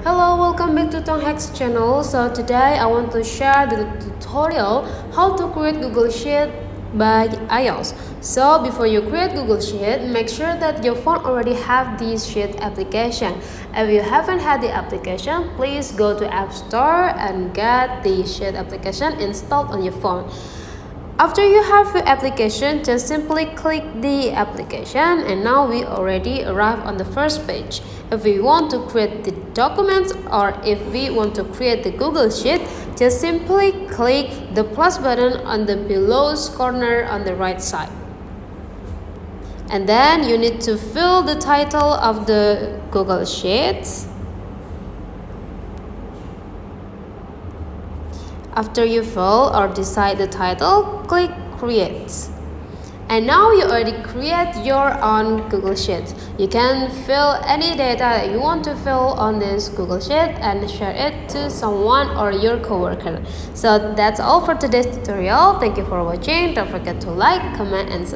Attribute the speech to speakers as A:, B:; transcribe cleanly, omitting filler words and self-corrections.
A: Hello, welcome back to Tong Hacks channel. So today I want to share the tutorial how to create Google Sheet by iOS. So before you create Google Sheet, make sure that your phone already have this Sheet application. If you haven't had the application, please go to App Store and get the Sheet application installed on your phone. After you have your application, just simply click the application, and now we already arrived on the first page. If we want to create the documents or if we want to create the Google Sheet, just simply click the plus button on the below corner on the right side. And then you need to fill the title of the Google Sheets. After you fill or decide the title, click Create. And now you already create your own Google Sheet. You can fill any data that you want to fill on this Google Sheet and share it to someone or your coworker. So that's all for today's tutorial. Thank you for watching. Don't forget to like, comment, and subscribe.